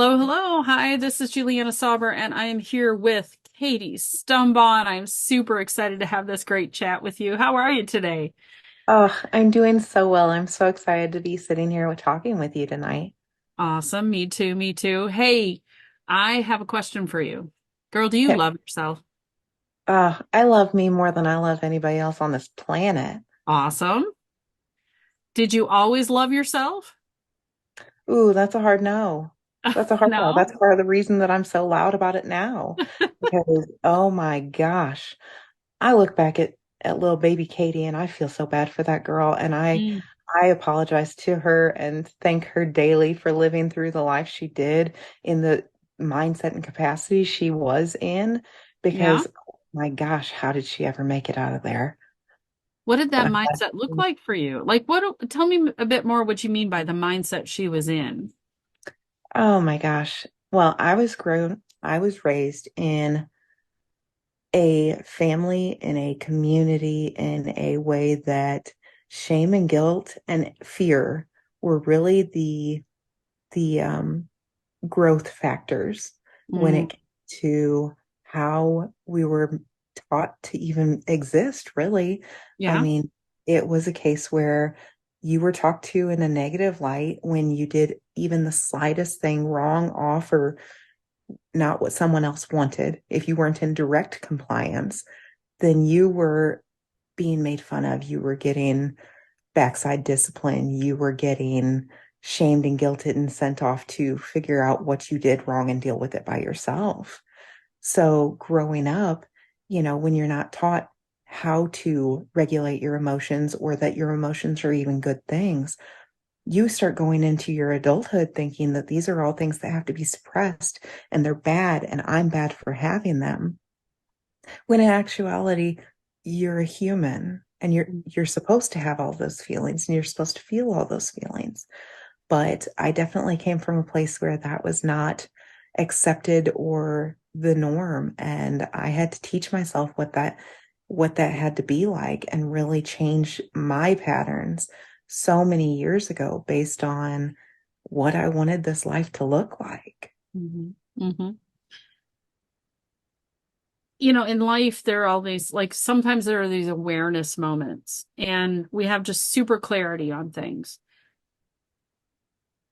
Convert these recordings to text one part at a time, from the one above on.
Hello, hello. Hi, this is Juliana Sauber, and I am here with Katie Stumbaugh, and I'm super excited to have this great chat with you. How are you today? Oh, I'm doing so well. I'm so excited to be sitting here talking with you tonight. Awesome. Me too, me too. Hey, I have a question for you. Girl, do you Okay. love yourself? I love me more than I love anybody else on this planet. Awesome. Did you always love yourself? Ooh, that's a hard no. That's a hard no. No? That's part of the reason that I'm so loud about it now. Because, oh my gosh, I look back at little baby Katie and I feel so bad for that girl. And Mm. I apologize to her and thank her daily for living through the life she did in the mindset and capacity she was in. Yeah. Because, oh my gosh, how did she ever make it out of there? What did that But mindset look like for you? Tell me a bit more what you mean by the mindset she was in. oh my gosh. Well, I was raised in a family, in a community, in a way that shame and guilt and fear were really the growth factors when Mm. it came to how we were taught to even exist, really. I Yeah. mean, it was a case where you were talked to in a negative light when you did even the slightest thing wrong, off, or not what someone else wanted. If you weren't in direct compliance, then you were being made fun of. You were getting backside discipline. You were getting shamed and guilted and sent off to figure out what you did wrong and deal with it by yourself. So growing up, when you're not taught how to regulate your emotions or that your emotions are even good things, you start going into your adulthood thinking that these are all things that have to be suppressed and they're bad and I'm bad for having them. When in actuality, you're a human and you're supposed to have all those feelings and you're supposed to feel all those feelings. But I definitely came from a place where that was not accepted or the norm. And I had to teach myself what that had to be like and really change my patterns so many years ago based on what I wanted this life to look like. Hmm. Hmm. In life, there are all these, like, sometimes there are these awareness moments, and we have just super clarity on things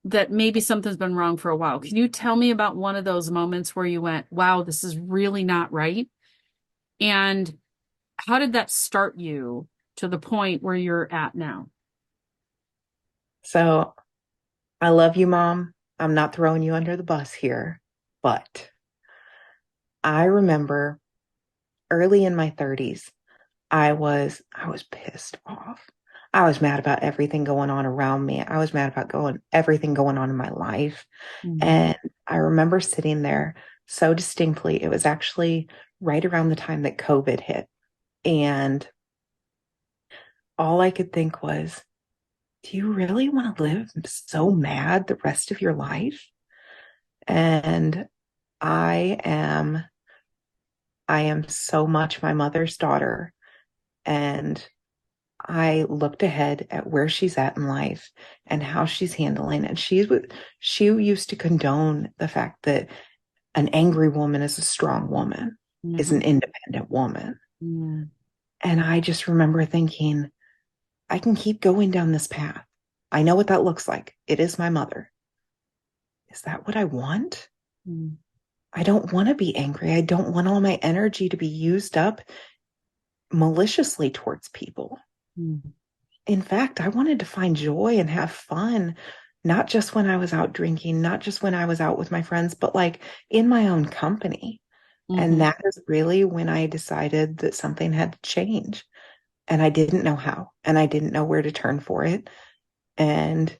that maybe something's been wrong for a while. Can you tell me about one of those moments where you went, wow, this is really not right? And how did that start you to the point where you're at now? So I love you, Mom. I'm not throwing you under the bus here, but I remember early in my 30s, I was pissed off. I was mad about everything going on around me. I was mad about going everything going on in my life. Hmm. And I remember sitting there so distinctly. It was actually right around the time that COVID hit. And all I could think was, do you really want to live so mad the rest of your life? And I am I am so much my mother's daughter. And I looked ahead at where she's at in life and how she's handling it. She used to condone the fact that an angry woman is a strong woman, is Hmm. an independent woman. Hmm. And I just remember thinking, I can keep going down this path. I know what that looks like. It is my mother. Is that what I want? I don't want to be angry. I don't want all my energy to be used up maliciously towards people. Hmm. In fact, I wanted to find joy and have fun, not just when I was out drinking, not just when I was out with my friends, but like in my own company. And Hmm. that is really when I decided that something had to change. And I didn't know how, and I didn't know where to turn for it. And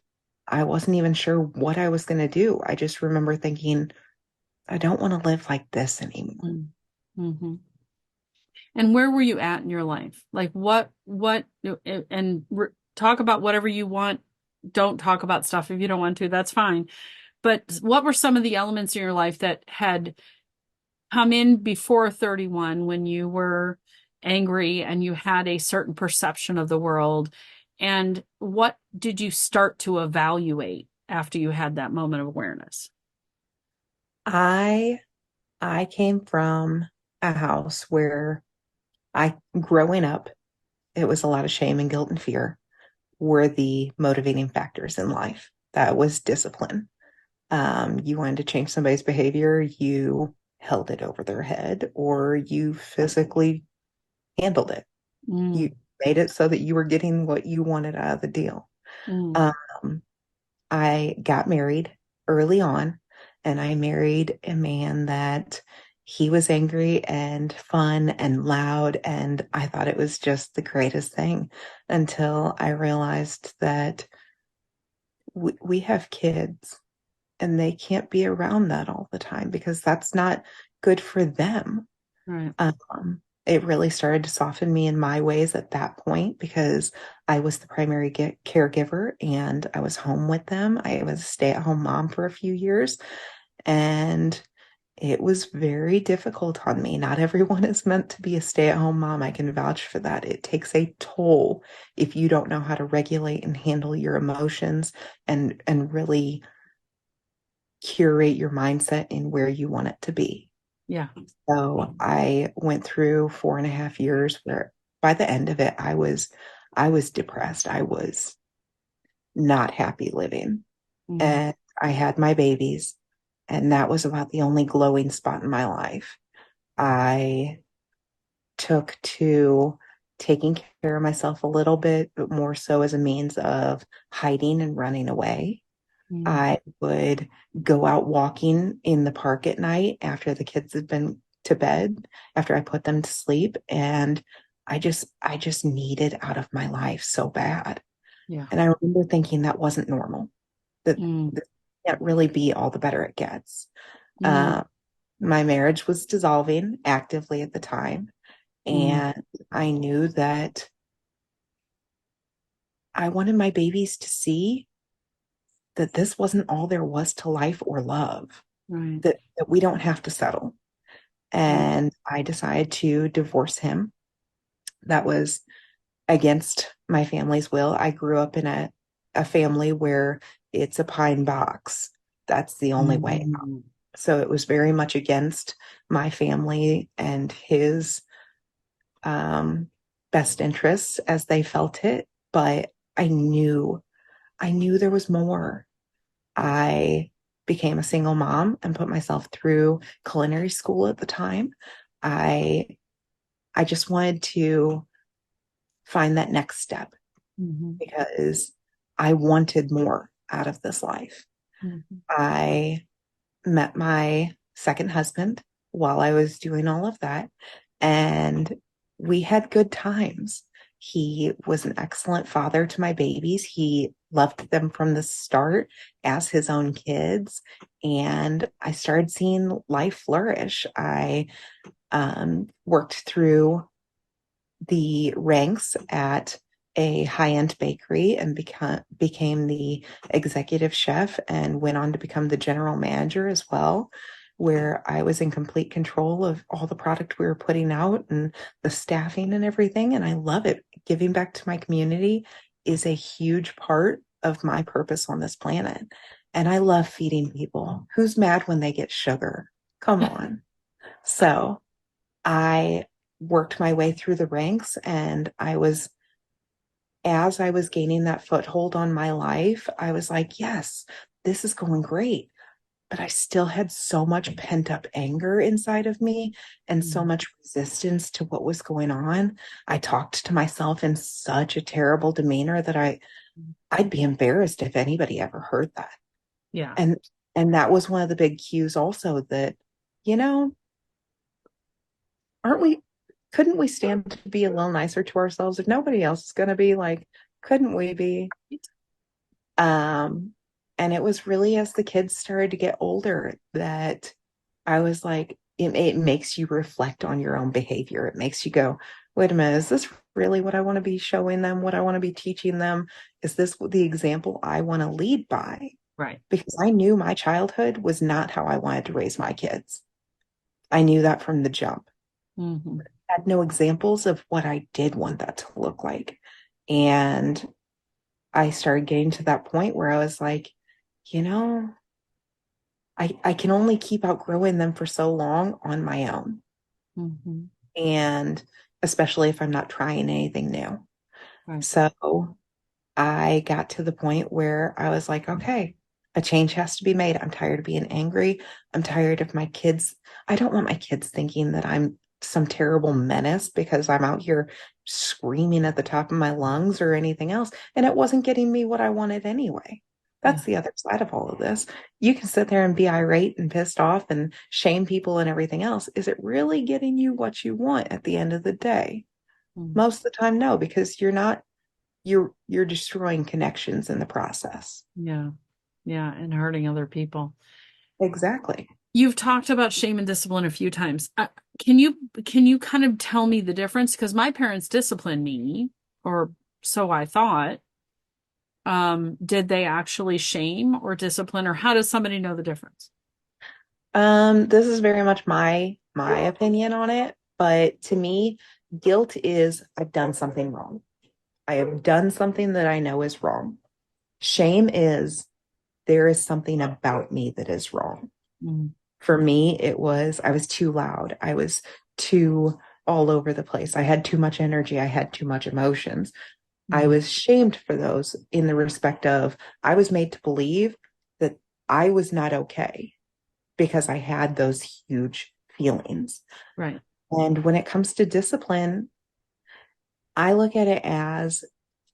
I wasn't even sure what I was going to do. I just remember thinking, I don't want to live like this anymore. Hmm. Hmm. And where were you at in your life? Like and talk about whatever you want. Don't talk about stuff if you don't want to, that's fine. But what were some of the elements in your life that had come in before 31 when you were angry and you had a certain perception of the world? And what did you start to evaluate after you had that moment of awareness? I I came from a house where growing up, it was a lot of shame and guilt and fear were the motivating factors in life. That was discipline. You wanted to change somebody's behavior, you held it over their head, or you physically handled it. Mm, You made it so that you were getting what you wanted out of the deal. mm, Um, I got married early on, and I married a man that he was angry and fun and loud, and I thought it was just the greatest thing until I realized that we have kids and they can't be around that all the time because that's not good for them. right. It really started to soften me in my ways at that point because I was the primary caregiver and I was home with them. I was a stay-at-home mom for a few years, and it was very difficult on me. Not everyone is meant to be a stay-at-home mom. I can vouch for that. It takes a toll if you don't know how to regulate and handle your emotions and really curate your mindset in where you want it to be. Yeah. So I went through 4.5 years where by the end of it, I was depressed. I was not happy living. Mm, And I had my babies, and that was about the only glowing spot in my life. I took to taking care of myself a little bit, but more so as a means of hiding and running away. mm, I would go out walking in the park at night after the kids had been to bed, after I put them to sleep, and I just needed out of my life so bad. yeah. And I remember thinking that wasn't normal, that Mm, this can't really be all the better it gets. mm, Uh, my marriage was dissolving actively at the time, mm, and I knew that I wanted my babies to see that this wasn't all there was to life or love, right. that we don't have to settle. Mm, And I decided to divorce him. That was against my family's will. I grew up in a family where it's a pine box. That's the only way. mm, So it was very much against my family and his um, best interests as they felt it. But I knew there was more. I became a single mom and put myself through culinary school at the time. I I just wanted to find that next step mhm, because I wanted more out of this life. mhm, I met my second husband while I was doing all of that, and we had good times. He was an excellent father to my babies. He loved them from the start as his own kids, and I started seeing life flourish. I worked through the ranks at a high-end bakery and became the executive chef and went on to become the general manager as well, where I was in complete control of all the product we were putting out and the staffing and everything. And I love it. Giving back to my community is a huge part of my purpose on this planet. And I love feeding people. Who's mad when they get sugar? Come on. So I worked my way through the ranks, and as I was gaining that foothold on my life, I was like, yes, this is going great. But I still had so much pent up anger inside of me and so mm, much resistance to what was going on. I talked to myself in such a terrible demeanor that I'd be embarrassed if anybody ever heard that. yeah. And and that was one of the big cues also that, you know, aren't we couldn't we stand to be a little nicer to ourselves if nobody else is going to be like, couldn't we be? um and it was really as the kids started to get older that I was like, it makes you reflect on your own behavior. It makes you go, wait a minute, is this really what I want to be showing them, what I want to be teaching them? Is this the example I want to lead by? Right. Because I knew my childhood was not how I wanted to raise my kids. I knew that from the jump. Mhm, Had no examples of what I did want that to look like. And I started getting to that point where I was like, you know, I can only keep outgrowing them for so long on my own. Hmm. And especially if I'm not trying anything new. Right. So I got to the point where I was like, okay, a change has to be made. I'm tired of being angry. I'm tired of my kids. I don't want my kids thinking that I'm some terrible menace because I'm out here screaming at the top of my lungs or anything else. And it wasn't getting me what I wanted anyway. Yeah. That's the other side of all of this. You can sit there and be irate and pissed off and shame people and everything else. Is it really getting you what you want at the end of the day? Mm. Most of the time, no, because you're destroying connections in the process. Yeah. Yeah. And hurting other people. Exactly. You've talked about shame and discipline a few times. Can you kind of tell me the difference? Because my parents disciplined me, or so I thought. Did they actually shame or discipline, or how does somebody know the difference? This is very much my opinion on it, but to me, guilt is I've done something wrong. I have done something that I know is wrong. Shame is there is something about me that is wrong. Mm, For me, it was I was too loud. I was too all over the place. I had too much energy. I had too much emotions. I mm, was shamed for those in the respect of I was made to believe that I was not okay because I had those huge feelings. right. And when it comes to discipline, I look at it as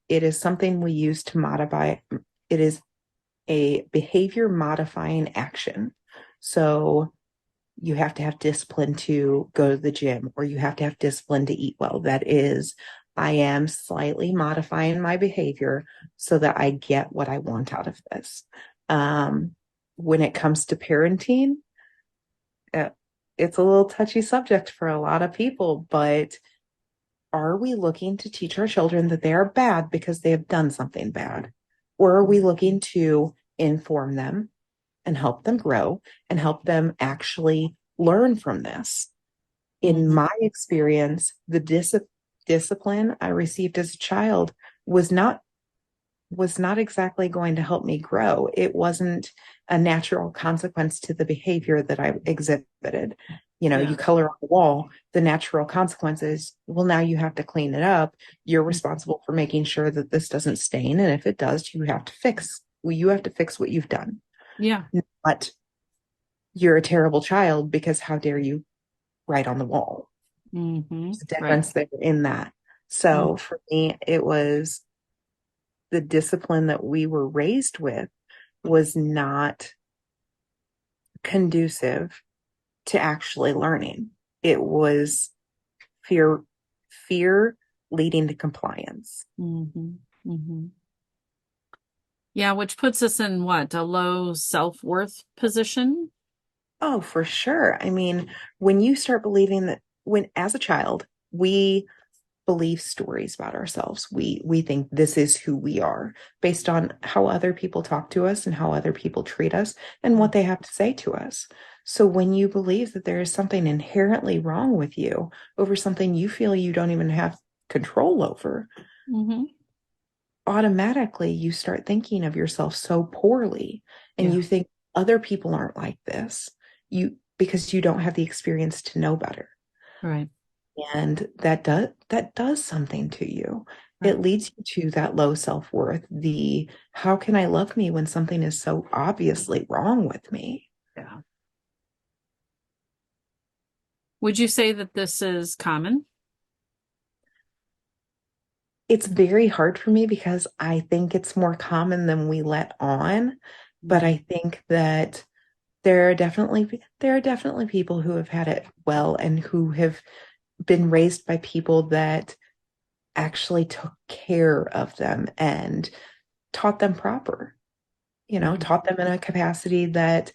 it is something we use to modify. It is a behavior modifying action. So you have to have discipline to go to the gym, or you have to have discipline to eat well. That is, I am slightly modifying my behavior so that I get what I want out of this. Um, when it comes to parenting, uh, it's a little touchy subject for a lot of people, but are we looking to teach our children that they are bad because they have done something bad? Or are we looking to inform them and help them grow and help them actually learn from this? In Mm, my experience, the discipline I received as a child was not exactly going to help me grow. It wasn't a natural consequence to the behavior that I exhibited. You know, you yeah. color on the wall, the natural consequence is, well, now you have to clean it up. You're Mm, responsible for making sure that this doesn't stain. And if it does, you have to fix. Well, you have to fix what you've done. yeah. But you're a terrible child because how dare you write on the wall? Hmm. There's a Right. difference there in that. Mm, So for me, it was the discipline that we were raised with was not conducive to actually learning. It was fear, fear leading to compliance. hmm. Hmm. Yeah, which puts us in what, a low self-worth position? Oh, for sure. I mean, when you start believing that when as a child, we believe stories about ourselves. We think this is who we are based on how other people talk to us and how other people treat us and what they have to say to us. So when you believe that there is something inherently wrong with you over something you feel you don't even have control over, Hmm. automatically you start thinking of yourself so poorly and Yeah. you think other people aren't like this. You because you don't have the experience to know better. Right. And that does something to you. Right. It leads you to that low self-worth, the how can I love me when something is so obviously wrong with me? Yeah. Would you say that this is common? It's very hard for me because I think it's more common than we let on, but Mhm. I think that there are definitely people who have had it well and who have been raised by people that actually took care of them and taught them proper, Mhm. taught them in a capacity that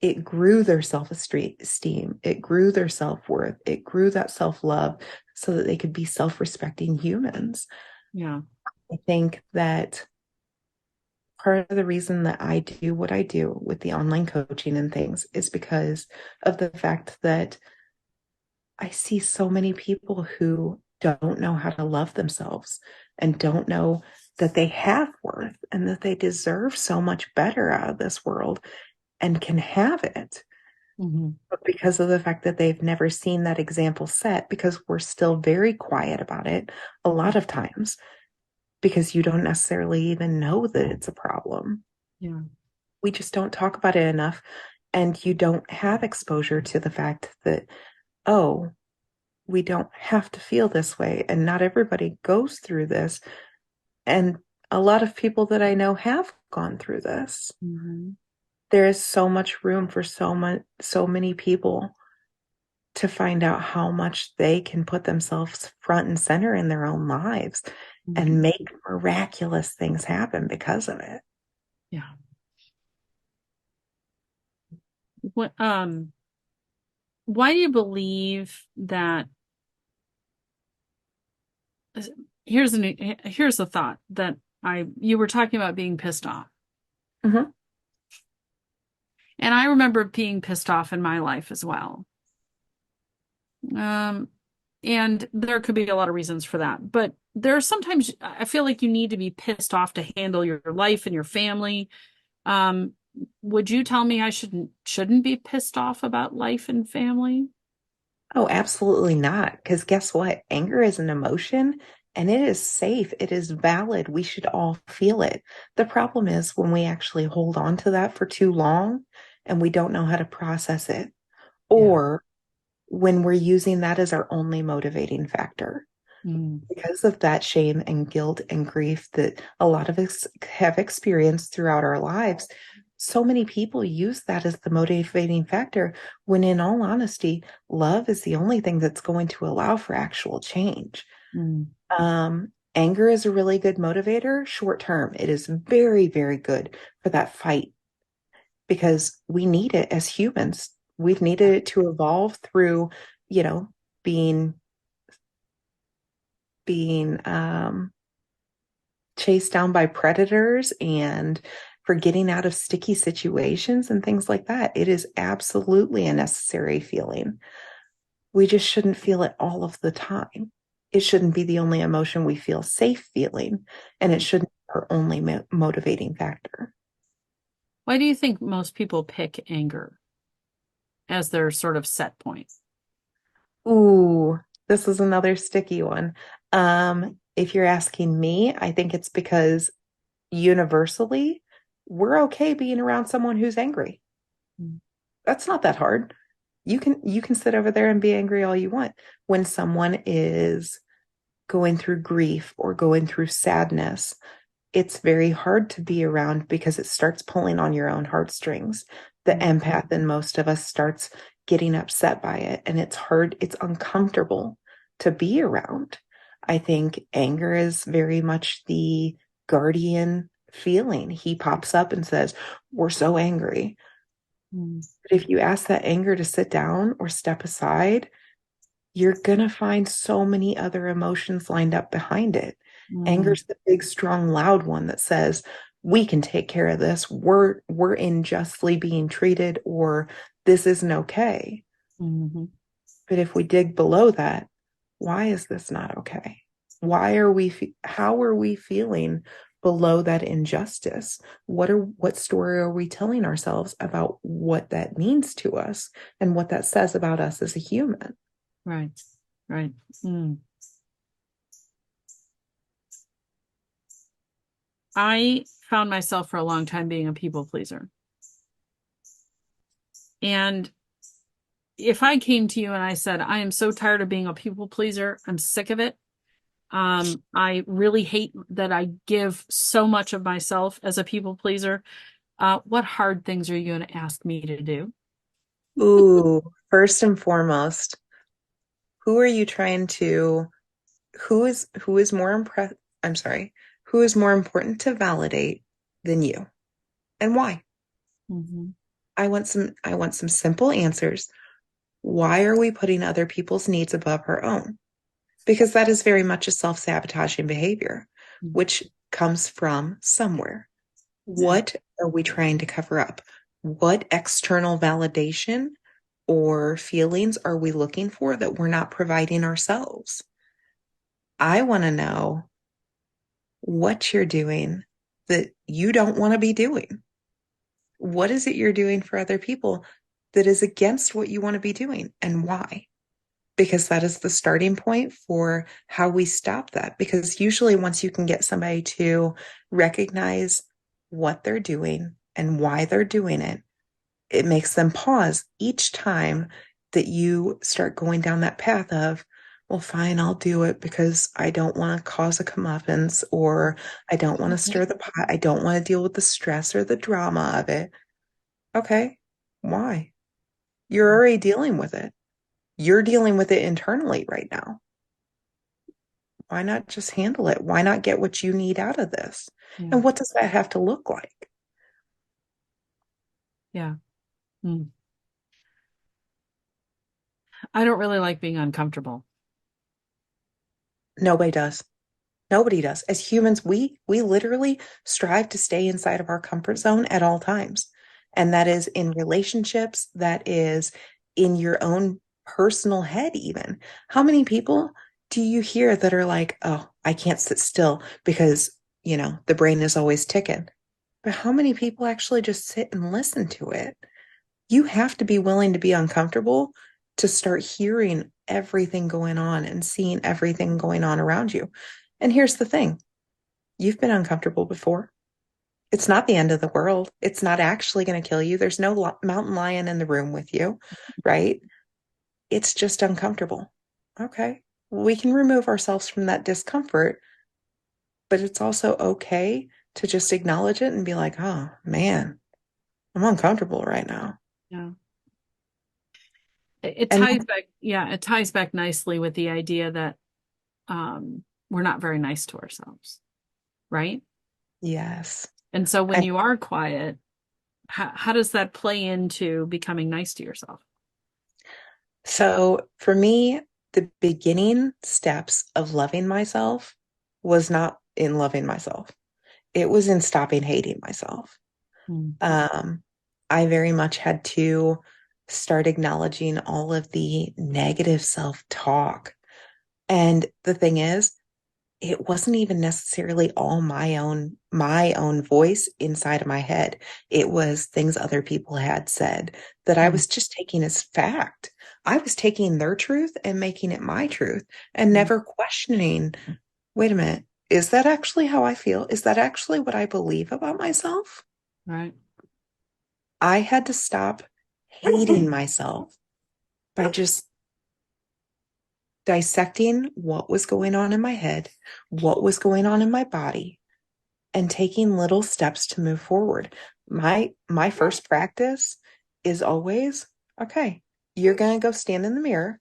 it grew their self-esteem, it grew their self-worth, it grew that self-love so that they could be self-respecting humans. Yeah. I think that part of the reason that I do what I do with the online coaching and things is because of the fact that I see so many people who don't know how to love themselves and don't know that they have worth and that they deserve so much better out of this world. and can have it. Mm-hmm. But because of the fact that they've never seen that example set, because we're still very quiet about it a lot of times, because you don't necessarily even know that it's a problem. Yeah. We just don't talk about it enough. And you don't have exposure to the fact that, oh, we don't have to feel this way. And not everybody goes through this. And a lot of people that I know have gone through this. Mm-hmm. There is so much room for so many people to find out how much they can put themselves front and center in their own lives Mm-hmm. and make miraculous things happen because of it. Yeah. What, why do you believe that? Here's a thought that you were talking about being pissed off. Hmm. And I remember being pissed off in my life as well. Um, and there could be a lot of reasons for that. But there are sometimes I feel like you need to be pissed off to handle your life and your family. Um, would you tell me I shouldn't be pissed off about life and family? Oh, absolutely not. Because guess what? Anger is an emotion and it is safe. It is valid. We should all feel it. The problem is when we actually hold on to that for too long and we don't know how to process it, Yeah. or when we're using that as our only motivating factor. Mm, Because of that shame and guilt and grief that a lot of us have experienced throughout our lives, so many people use that as the motivating factor when, in all honesty, love is the only thing that's going to allow for actual change. mm, Anger is a really good motivator short term. It is very, very good for that fight because we need it as humans. We've needed it to evolve through, you know, being being chased down by predators and for getting out of sticky situations and things like that. It is absolutely a necessary feeling. We just shouldn't feel it all of the time. It shouldn't be the only emotion we feel safe feeling, and it mm. shouldn't be our only motivating factor. Why do you think most people pick anger as their sort of set point? Ooh, this is another sticky one. If you're asking me, I think it's because universally, we're okay being around someone who's angry. Mm, That's not that hard. You can sit over there and be angry all you want. When someone is going through grief or going through sadness, it's very hard to be around because it starts pulling on your own heartstrings. The mm, empath in most of us starts getting upset by it, and it's hard, it's uncomfortable to be around. I think anger is very much the guardian feeling. He pops up and says, "We're so angry." mm, But if you ask that anger to sit down or step aside, you're going to find so many other emotions lined up behind it. mm, Anger's the big, strong, loud one that says, we can take care of this. We're unjustly being treated, or this isn't okay. mhm, But if we dig below that, why is this not okay? How are we feeling below that injustice? What story are we telling ourselves about what that means to us and what that says about us as a human? right, right. Mm. I found myself for a long time being a people pleaser. And if I came to you and I said, I am so tired of being a people pleaser, I'm sick of it. I really hate that I give so much of myself as a people pleaser. What hard things are you going to ask me to do? Ooh, first and foremost, who are you trying to, who is more I'm sorry, who is more important to validate than you and why? Hmm. I want some simple answers. Why are we putting other people's needs above our own? Because that is very much a self-sabotaging behavior, which comes from somewhere. Yeah. What are we trying to cover up? What external validation or feelings are we looking for that we're not providing ourselves? I want to know what you're doing that you don't want to be doing. What is it you're doing for other people that is against what you want to be doing and why? Because that is the starting point for how we stop that. Because usually, once you can get somebody to recognize what they're doing and why they're doing it, it makes them pause each time that you start going down that path of, well, fine, I'll do it because I don't want to cause a comeuppance or I don't want to stir the pot. I don't want to deal with the stress or the drama of it. Okay, why? You're already dealing with it. You're dealing with it internally right now. Why not just handle it? Why not get what you need out of this? Yeah. And what does that have to look like? Yeah. Mm. I don't really like being uncomfortable. Nobody does. Nobody does. As humans, we literally strive to stay inside of our comfort zone at all times. And that is in relationships, that is in your own personal head even. How many people do you hear that are like, "Oh, I can't sit still because, the brain is always ticking." But how many people actually just sit and listen to it? You have to be willing to be uncomfortable to start hearing everything going on and seeing everything going on around you. And here's the thing, you've been uncomfortable before. It's not the end of the world. It's not actually going to kill you. There's no mountain lion in the room with you, right? It's just uncomfortable. Okay. We can remove ourselves from that discomfort, but it's also okay to just acknowledge it and be like, oh man, I'm uncomfortable right now. Yeah. It And ties back, yeah, it ties back nicely with the idea that we're not very nice to ourselves, right? yes. And so when And you are quiet, how does that play into becoming nice to yourself? so for me, the beginning steps of loving myself was not in loving myself. It was in stopping hating myself. Mm. Um, I very much had to start acknowledging all of the negative self-talk. And the thing is, it wasn't even necessarily all my own voice inside of my head. It was things other people had said that I Mm. was just taking as fact. I was taking their truth and making it my truth and Mm. never questioning, wait a minute, is that actually how I feel? Is that actually what I believe about myself? Right. I had to stop hating myself by just dissecting what was going on in my head, what was going on in my body, and taking little steps to move forward. My first practice is always, okay, you're going to go stand in the mirror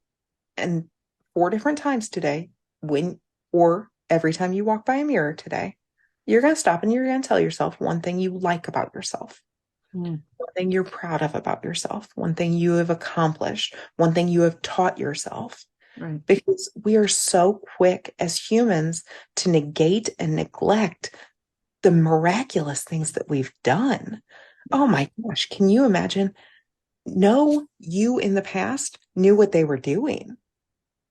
and 4 different times today, when or every time you walk by a mirror today, you're going to stop and you're going to tell yourself one thing you like about yourself, Mm. one thing you're proud of about yourself, one thing you have accomplished, one thing you have taught yourself. Right. Because we are so quick as humans to negate and neglect the miraculous things that we've done. Yeah. Oh my gosh, can you imagine? No, you in the past knew what they were doing,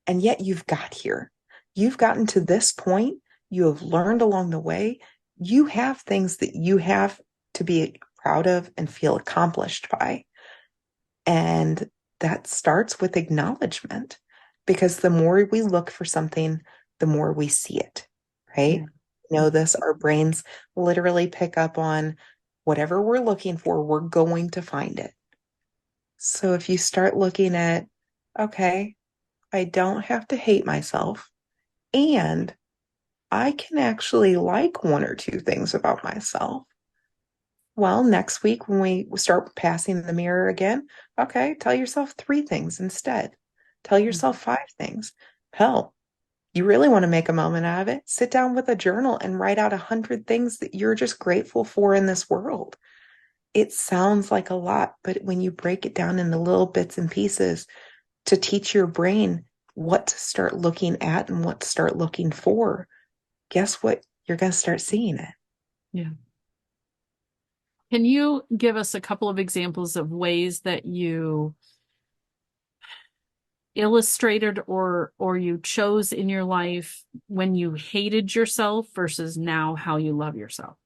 and yet you've got here. You've gotten to this point. You have learned along the way. You have things that you have to be proud of and feel accomplished by. And that starts with acknowledgement because the more we look for something, the more we see it, right? Yeah. Know this, our brains literally pick up on whatever we're looking for, we're going to find it. So if you start looking at, okay, I don't have to hate myself, and I can actually like one or two things about myself. Well, next week when we start passing the mirror again, okay, tell yourself 3 things instead. Tell Mm. yourself 5 things. Hell, you really want to make a moment out of it? Sit down with a journal and write out 100 things that you're just grateful for in this world. It sounds like a lot, but when you break it down into little bits and pieces to teach your brain what to start looking at and what to start looking for, guess what? You're going to start seeing it. Yeah. Can you give us a couple of examples of ways that you illustrated or you chose in your life when you hated yourself versus now how you love yourself?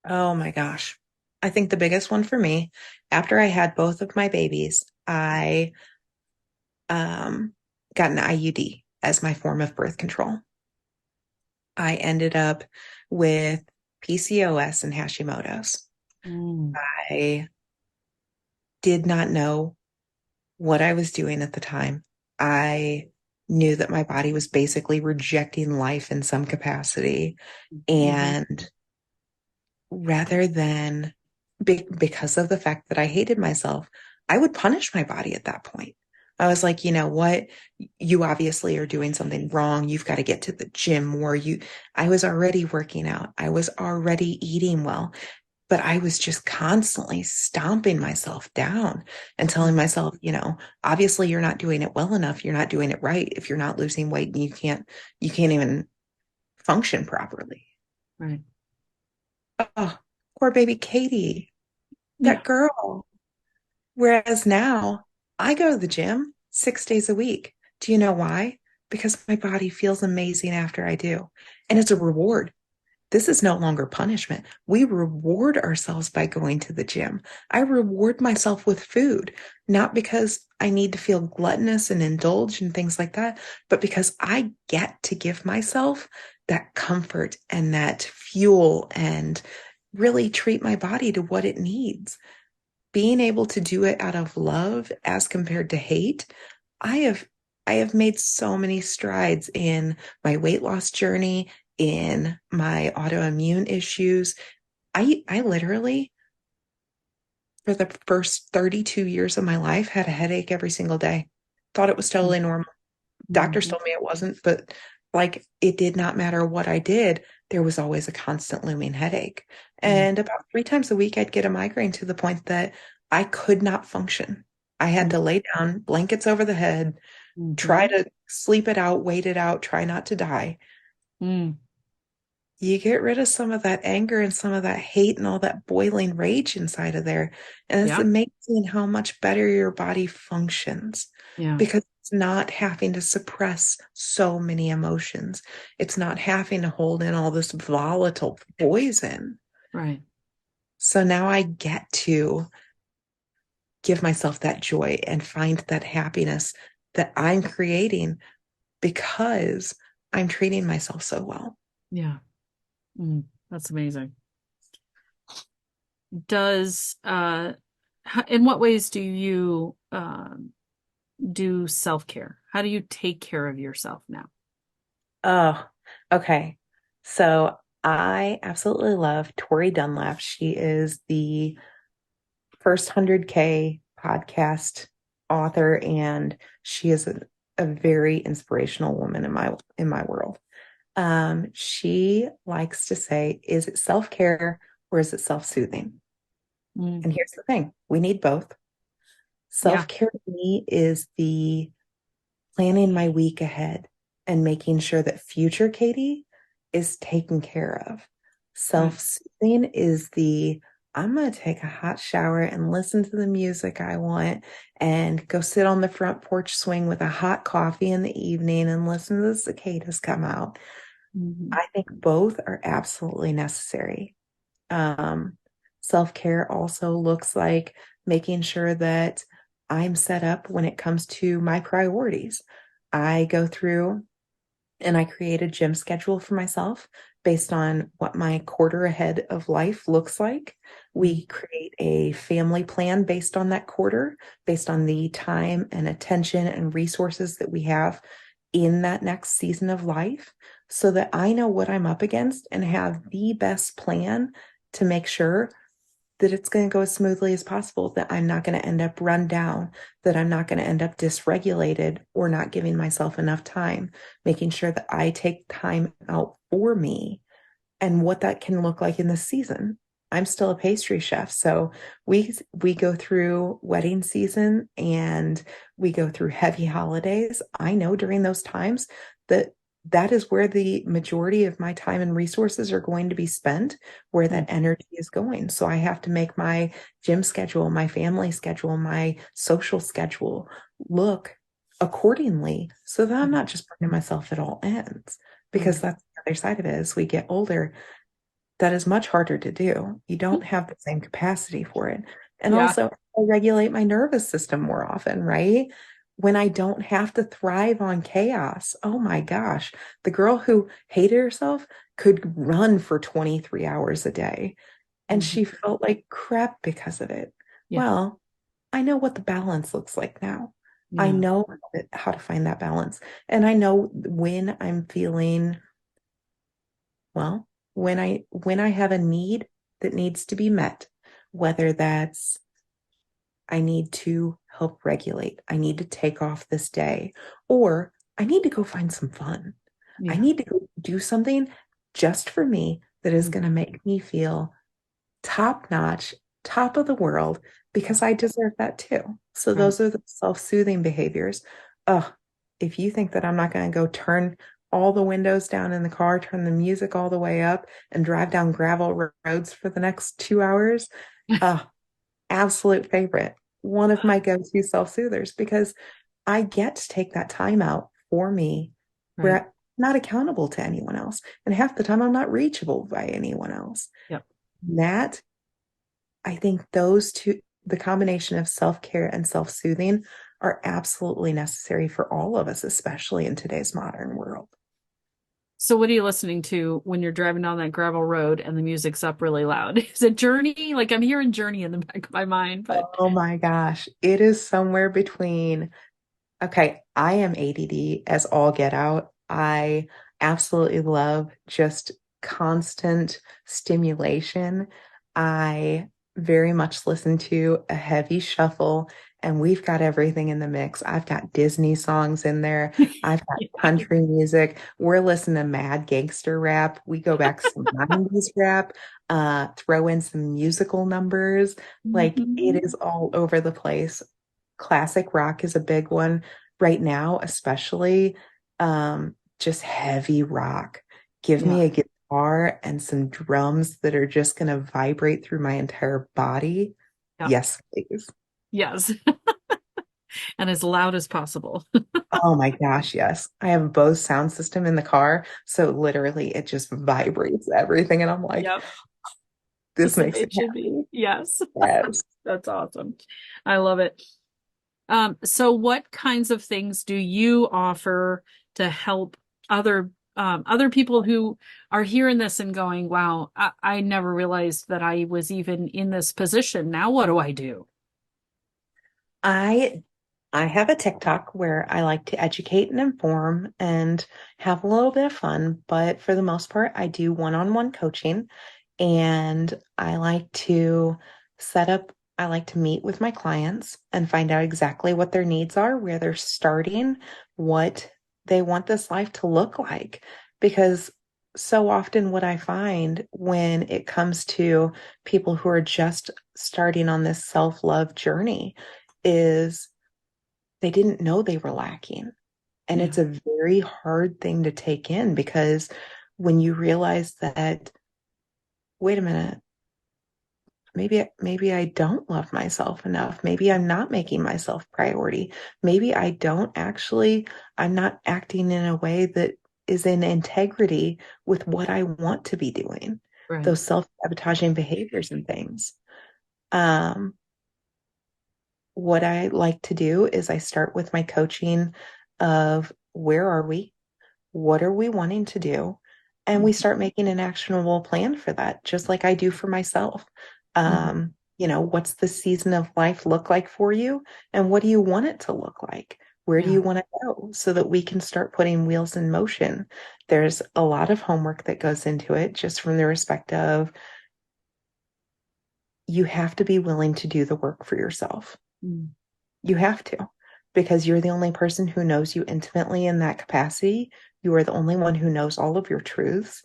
Oh my gosh. I think the biggest one for me, after I had both of my babies, I um, got an IUD as my form of birth control. I ended up with PCOS and Hashimoto's. Mm, I did not know what I was doing at the time. I knew that my body was basically rejecting life in some capacity. mm-hmm. And rather than because of the fact that I hated myself, I would punish my body at that point. I was like, you know what? You obviously are doing something wrong. You've got to get to the gym more. I was already working out. I was already eating well, but I was just constantly stomping myself down and telling myself, obviously you're not doing it well enough. You're not doing it right. If you're not losing weight and you can't even function properly. Right. Oh, poor baby Katie, Yeah. that girl. Whereas now I go to the gym 6 days a week. Do you know why? Because my body feels amazing after I do. And it's a reward. This is no longer punishment. We reward ourselves by going to the gym. I reward myself with food, not because I need to feel gluttonous and indulge and things like that, but because I get to give myself that comfort and that fuel and really treat my body to what it needs. Being able to do it out of love as compared to hate, I have I have made so many strides in my weight loss journey, in my autoimmune issues. I literally for the first 32 years of my life had a headache every single day. Thought it was totally normal. Doctors Mm-hmm. told me it wasn't, but like it did not matter what I did, there was always a constant looming headache. And about 3 times a week, I'd get a migraine to the point that I could not function. I had to lay down, blankets over the head, try Mm-hmm. to sleep it out, wait it out, try not to die. Mm. You get rid of some of that anger and some of that hate and all that boiling rage inside of there. And it's Yeah. amazing how much better your body functions Yeah. because it's not having to suppress so many emotions. It's not having to hold in all this volatile poison. Right. So now I get to give myself that joy and find that happiness that I'm creating because I'm treating myself so well. Yeah. Mm. That's amazing. Does in what ways do you do self-care? How do you take care of yourself now? Oh, okay. So I absolutely love Tori Dunlap. She is the first 100K podcast author, and she is a very inspirational woman in my world. She likes to say, is it self-care or is it self-soothing? Mm. And here's the thing, we need both. Yeah. Self-care to me is the planning my week ahead and making sure that future Katie is taken care of. Right. Self-soothing is the I'm going to take a hot shower and listen to the music I want and go sit on the front porch swing with a hot coffee in the evening and listen to the cicadas come out. Mhm. I think both are absolutely necessary. Um, Self-care also looks like making sure that I'm set up when it comes to my priorities. I go through and I create a gym schedule for myself based on what my quarter ahead of life looks like. Mm. We create a family plan based on that quarter, based on the time and attention and resources that we have in that next season of life so that I know what I'm up against and have the best plan to make sure that it's going to go as smoothly as possible, that I'm not going to end up run down, that I'm not going to end up dysregulated or not giving myself enough time, making sure that I take time out for me and what that can look like in the season. I'm still a pastry chef, so we go through wedding season and we go through heavy holidays. I know during those times that that is where the majority of my time and resources are going to be spent, where that Mm. energy is going. So I have to make my gym schedule, my family schedule, my social schedule look accordingly so that I'm Mm. not just burning myself at all ends because Right. that's the other side of it. As we get older, that is much harder to do. You don't have the same capacity for it. And Yeah. also, I regulate my nervous system more often, right? When I don't have to thrive on chaos. Oh my gosh. The girl who hated herself could run for 23 hours a day, and Mhm. she felt like crap because of it. Yeah. Well, I know what the balance looks like now. I Yeah. know how to find that balance. And I know when I'm feeling, well, when I have a need that needs to be met, whether that's I need to help regulate, I need to take off this day, or I need to go find some fun. I Yeah. need to go do something just for me that is Mm. going to make me feel top notch, top of the world, Yeah. because I deserve that too. So Right. those are the self-soothing behaviors. Oh, if you think that I'm not going to go turn all the windows down in the car, turn the music all the way up, and drive down gravel roads for the next 2 hours, uh, absolute favorite. One of my go-to self-soothers because I get to take that time out for me where Right. I'm not accountable to anyone else. And half the time I'm not reachable by anyone else. Yep. That I think those two, the combination of self-care and self-soothing, are absolutely necessary for all of us, especially in today's modern world. So what are you listening to when you're driving down that gravel road and the music's up really loud? Is it Journey? Like I'm hearing Journey in the back of my mind, but Oh my gosh, it is somewhere between. Okay, I am ADD as all get out. I absolutely love just constant stimulation. I very much listen to a heavy shuffle, and we've got everything in the mix. I've got Disney songs in there. I've got yeah. country music. We're listening to mad gangster rap. We go back to some 90s rap, throw in some musical numbers. Like Mhm. it is all over the place. Classic rock is a big one right now, especially just heavy rock. Give Yeah. me a guitar and some drums that are just going to vibrate through my entire body. Yep. Yes, please. Yes. And as loud as possible. Oh my gosh, yes. I have a Bose sound system in the car, so literally it just vibrates everything, and I'm like, Yep. this As makes it it should be. Yes. happen. Yes. That's awesome. I love it. So what kinds of things do you offer to help other people who are hearing this and going, wow, I never realized that I was even in this position. Now what do I do? I I have a TikTok where I like to educate and inform and have a little bit of fun, but for the most part, I do one-on-one coaching, and I like to meet with my clients and find out exactly what their needs are, where they're starting, what they want this life to look like. Because so often what I find when it comes to people who are just starting on this self-love journey is they didn't know they were lacking. And Yeah, it's a very hard thing to take in because when you realize that, wait a minute, maybe I don't love myself enough. Maybe I'm not making myself priority. Maybe I'm not acting in a way that is in integrity with what I want to be doing. right. Those self-sabotaging behaviors and things. Um, what I like to do is I start with my coaching of where are we? What are we wanting to do? And we Mhm. start making an actionable plan for that, just like I do for myself. Mhm. What's the season of life look like for you? And what do you want it to look like? Where do Yeah. you want to go so that we can start putting wheels in motion? There's a lot of homework that goes into it, just from the respect of you have to be willing to do the work for yourself. Mm. You have to, because you're the only person who knows you intimately in that capacity. You are the only one who knows all of your truths.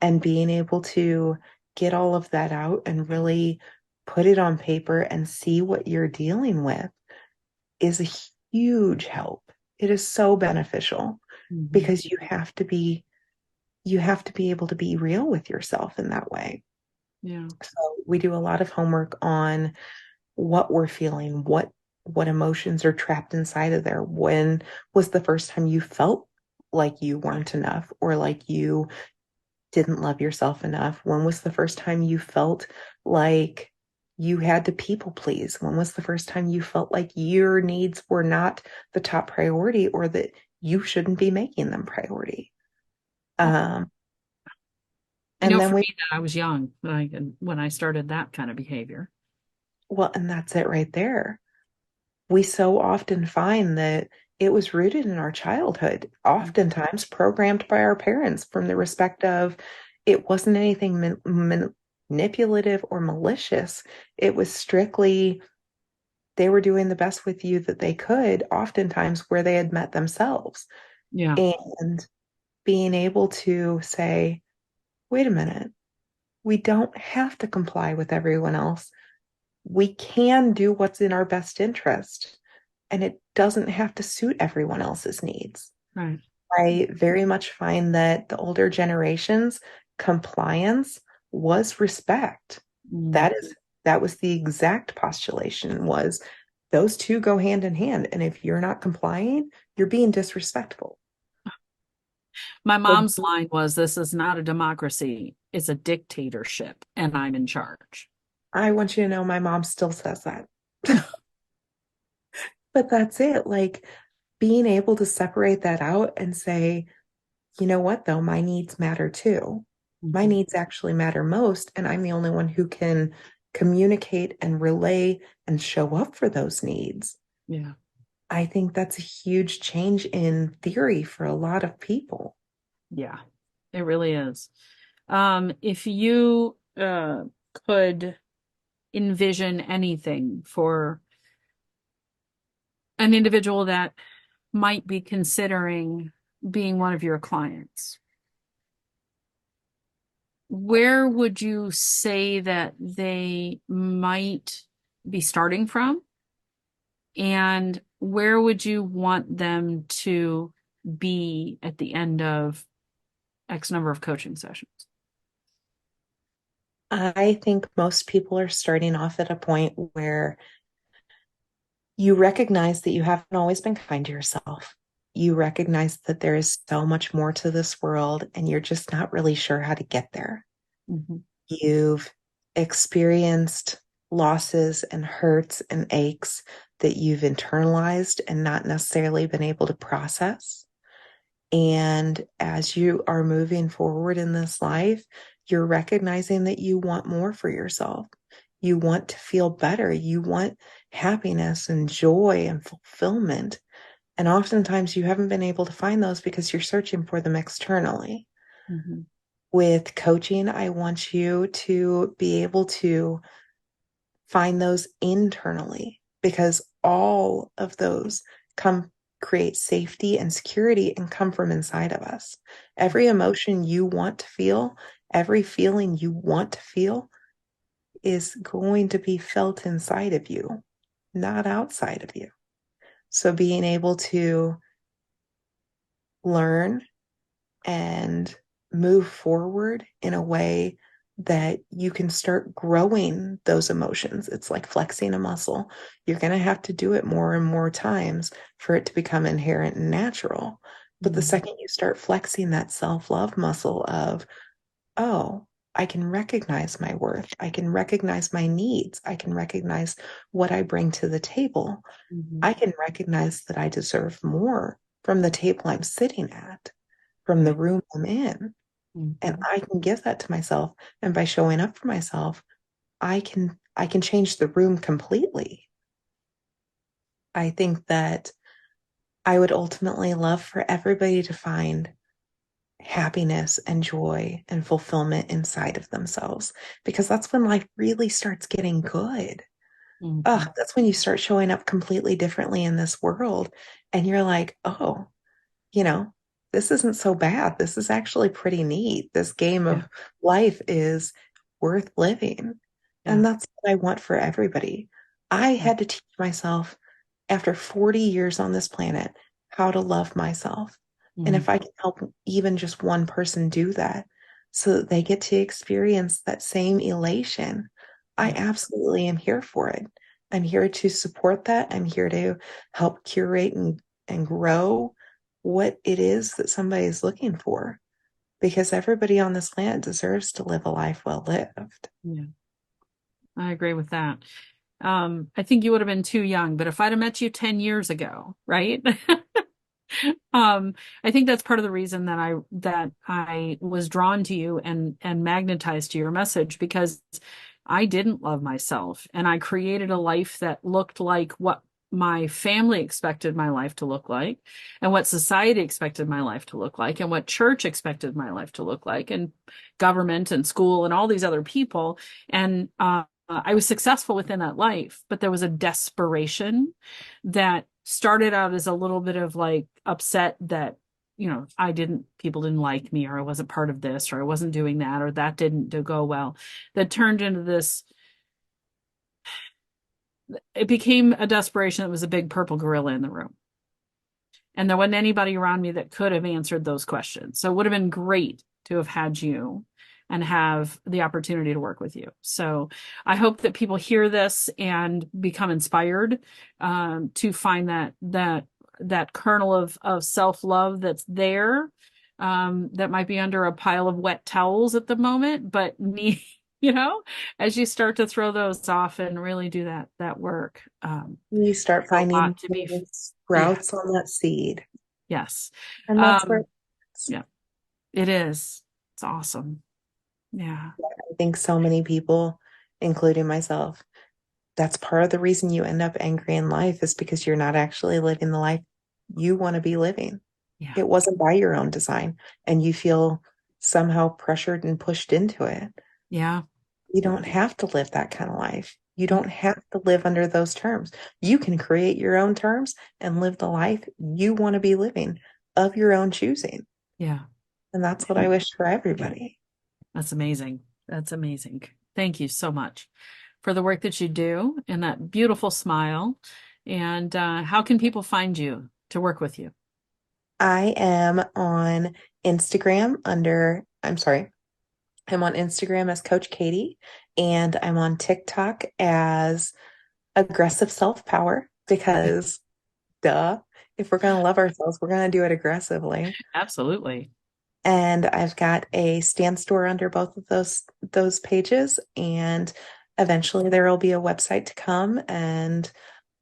And being able to get all of that out and really put it on paper and see what you're dealing with is a huge help. It is so beneficial Mhm. because you have to be able to be real with yourself in that way. Yeah. So we do a lot of homework on what we're feeling, what emotions are trapped inside of there. When was the first time you felt like you weren't enough or like you didn't love yourself enough? When was the first time you felt like you had to people please? When was the first time you felt like your needs were not the top priority or that you shouldn't be making them priority? Well, Um, I and know then for we, me that I was young when I started that kind of behavior. well, and that's it right there. We so often find that it was rooted in our childhood, oftentimes programmed by our parents from the respect of it wasn't anything manipulative or malicious. It was strictly they were doing the best with you that they could, oftentimes where they had met themselves. Yeah, And being able to say, wait a minute, we don't have to comply with everyone else. We can do what's in our best interest, and it doesn't have to suit everyone else's needs. right. I very much find that the older generations compliance was respect. Mm. That is that was the exact postulation was those two go hand in hand. And if you're not complying, you're being disrespectful. My So mom's line was, "This is not a democracy; it's a dictatorship, and I'm in charge." I want you to know my mom still says that. But that's it. Like being able to separate that out and say, you know what, though, my needs matter too. My Mhm. needs actually matter most, and I'm the only one who can communicate and relay and show up for those needs. Yeah, I think that's a huge change in theory for a lot of people. yeah, it really is. If you could envision anything for an individual that might be considering being one of your clients, where would you say that they might be starting from? And where would you want them to be at the end of X number of coaching sessions? I think most people are starting off at a point where you recognize that you haven't always been kind to yourself. You recognize that there is so much more to this world, and you're just not really sure how to get there. Mhm. You've experienced losses and hurts and aches that you've internalized and not necessarily been able to process. And as you are moving forward in this life, you're recognizing that you want more for yourself. You want to feel better. You want happiness and joy and fulfillment. And oftentimes you haven't been able to find those because you're searching for them externally. Mhm. With coaching, I want you to be able to find those internally because all of those come create safety and security and come from inside of us. Every emotion you want to feel, every feeling you want to feel is going to be felt inside of you, not outside of you. So being able to learn and move forward in a way that you can start growing those emotions. It's like flexing a muscle. You're going to have to do it more and more times for it to become inherent and natural. But the Mhm. second you start flexing that self love muscle of, oh, I can recognize my worth, I can recognize my needs, I can recognize what I bring to the table, Mhm. I can recognize that I deserve more from the table I'm sitting at, from the Right. room I'm in. And Mhm. I can give that to myself. And by showing up for myself, I can change the room completely. I think that I would ultimately love for everybody to find happiness and joy and fulfillment inside of themselves because that's when life really starts getting good. Mhm. That's when you start showing up completely differently in this world and you're like, oh, you know, this isn't so bad. This is actually pretty neat. This game Yeah. of life is worth living. And Yeah. that's what I want for everybody. I Right. had to teach myself after 40 years on this planet how to love myself. And if Mhm. I can help even just one person do that so that they get to experience that same elation, I Yeah. absolutely am here for it. I'm here to support that. I'm here to help curate and grow what it is that somebody is looking for. because everybody on this planet deserves to live a life well lived. Yeah, I agree with that. I think you would have been too young, but if I'd have met you 10 years ago, right? Um, I think that's part of the reason that I was drawn to you and magnetized to your message because I didn't love myself and I created a life that looked like what my family expected my life to look like and what society expected my life to look like and what church expected my life to look like and government and school and all these other people. And I was successful within that life, but there was a desperation that started out as a little bit of like upset that, people didn't like me or I wasn't part of this or I wasn't doing that or that didn't go well, that turned into this. It became a desperation that was a big purple gorilla in the room. And there wasn't anybody around me that could have answered those questions. So it would have been great to have had you and have the opportunity to work with you. So I hope that people hear this and become inspired to find that kernel of self-love that's there, that might be under a pile of wet towels at the moment, but need, you know, as you start to throw those off and really do that work, You start there's a finding lot to be, little yeah, sprouts on that seed, yes. and that's where Um, yeah, it is. It's awesome. Yeah. I think so many people, including myself, that's part of the reason you end up angry in life is because you're not actually living the life you want to be living. Yeah. It wasn't by your own design, and you feel somehow pressured and pushed into it. Yeah. You don't have to live that kind of life. You don't have to live under those terms. You can create your own terms and live the life you want to be living of your own choosing. Yeah. And that's what I wish for everybody. That's amazing. That's amazing. Thank you so much for the work that you do and that beautiful smile. And how can people find you to work with you? I am on Instagram I'm on Instagram as Coach Katie, and I'm on TikTok as Aggressive Self Power because, duh, if we're going to love ourselves, we're going to do it aggressively. Absolutely. And I've got a stand store under both of those pages, and eventually there will be a website to come, and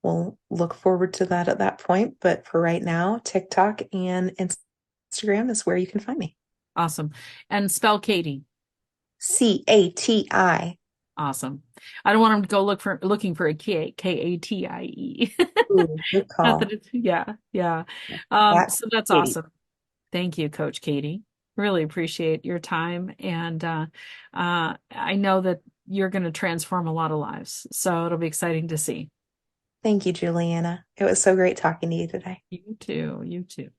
we'll look forward to that at that point. But for right now, TikTok and Instagram is where you can find me. Awesome. And spell Katie. Cati. Awesome. I don't want them to go looking for a Katie. Ooh, good Not that call. it's, yeah, yeah. That's So that's Katie. awesome. Thank you, Coach Katie. Really appreciate your time. And I know that you're going to transform a lot of lives. So it'll be exciting to see. Thank you, Juliana. It was so great talking to you today. You too. You too.